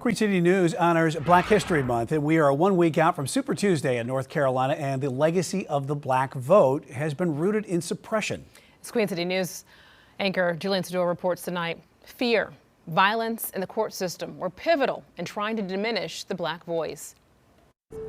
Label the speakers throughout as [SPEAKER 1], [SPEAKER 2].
[SPEAKER 1] Queen City News honors Black History Month, and we are 1 week out from Super Tuesday in North Carolina, and the legacy of the black vote has been rooted in suppression.
[SPEAKER 2] As Queen City News anchor Julian Sador reports tonight, fear, violence, and the court system were pivotal in trying to diminish the black voice.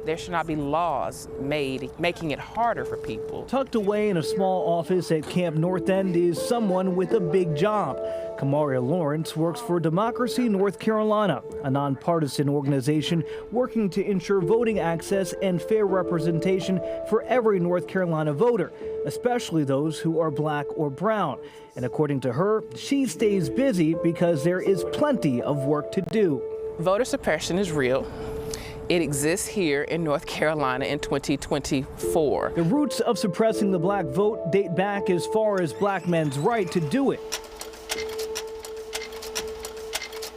[SPEAKER 3] There should not be laws made making it harder for people.
[SPEAKER 4] Tucked away in a small office at Camp North End is someone with a big job. Kamaria Lawrence works for Democracy North Carolina, a nonpartisan organization working to ensure voting access and fair representation for every North Carolina voter, especially those who are black or brown. And according to her, she stays busy because there is plenty of work to do.
[SPEAKER 3] Voter suppression is real. It exists here in North Carolina in 2024.
[SPEAKER 4] The roots of suppressing the black vote date back as far as black men's right to do it.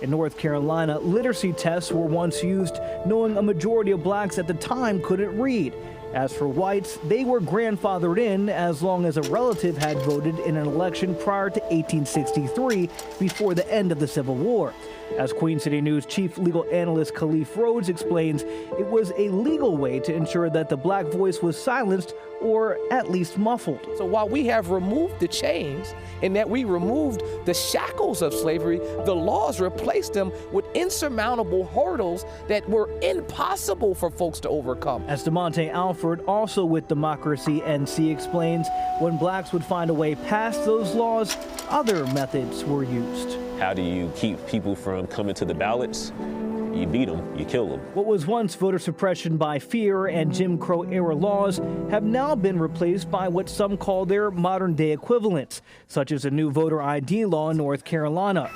[SPEAKER 4] In North Carolina, literacy tests were once used, knowing a majority of blacks at the time couldn't read. As for whites, they were grandfathered in as long as a relative had voted in an election prior to 1863, before the end of the Civil War. As Queen City News chief legal analyst Khalif Rhodes explains, it was a legal way to ensure that the black voice was silenced or at least muffled.
[SPEAKER 5] So while we have removed the chains and that we removed the shackles of slavery, the laws replaced them with insurmountable hurdles that were impossible for folks to overcome.
[SPEAKER 4] As DeMonte Alford, also with Democracy NC, explains, when blacks would find a way past those laws, other methods were used.
[SPEAKER 6] How do you keep people from coming to the ballots? You beat them, you kill them.
[SPEAKER 4] What was once voter suppression by fear and Jim Crow era laws have now been replaced by what some call their modern day equivalents, such as a new voter ID law in North Carolina.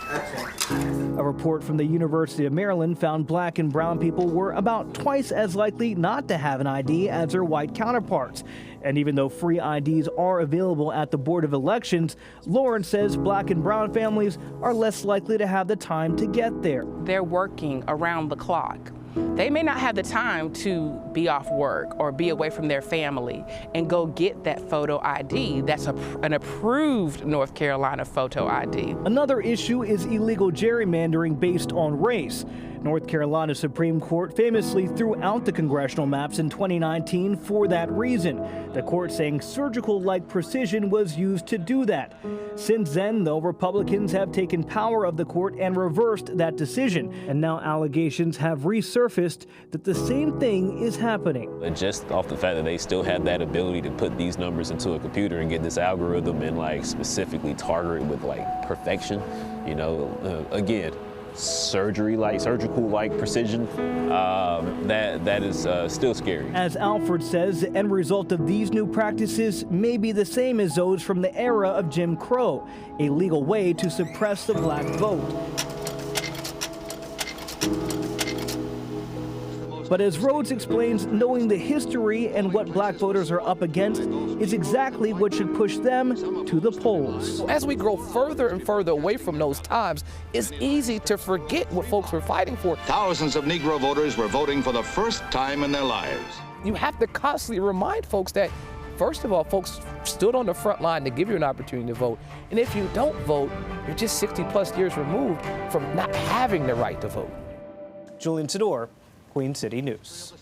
[SPEAKER 4] A report from the University of Maryland found black and brown people were about twice as likely not to have an ID as their white counterparts. And even though free IDs are available at the Board of Elections, Lawrence says black and brown families are less likely to have the time to get there.
[SPEAKER 3] They're working around the clock. They may not have the time to be off work or be away from their family and go get that photo ID. That's an approved North Carolina photo ID.
[SPEAKER 4] Another issue is illegal gerrymandering based on race. North Carolina Supreme Court famously threw out the congressional maps in 2019 for that reason. The court saying surgical-like precision was used to do that. Since then, though, Republicans have taken power of the court and reversed that decision. And now allegations have resurfaced that the same thing is happening.
[SPEAKER 6] And just off the fact that they still have that ability to put these numbers into a computer and get this algorithm and like specifically target it with like perfection, you know, again, surgical-like precision, that is still scary.
[SPEAKER 4] As Alford says, the end result of these new practices may be the same as those from the era of Jim Crow, a legal way to suppress the black vote. But as Rhodes explains, knowing the history and what black voters are up against is exactly what should push them to the polls.
[SPEAKER 5] As we grow further and further away from those times, it's easy to forget what folks were fighting for.
[SPEAKER 7] Thousands of Negro voters were voting for the first time in their lives.
[SPEAKER 5] You have to constantly remind folks that, first of all, folks stood on the front line to give you an opportunity to vote. And if you don't vote, you're just 60+ years removed from not having the right to vote.
[SPEAKER 4] Julian Sador, Queen City News.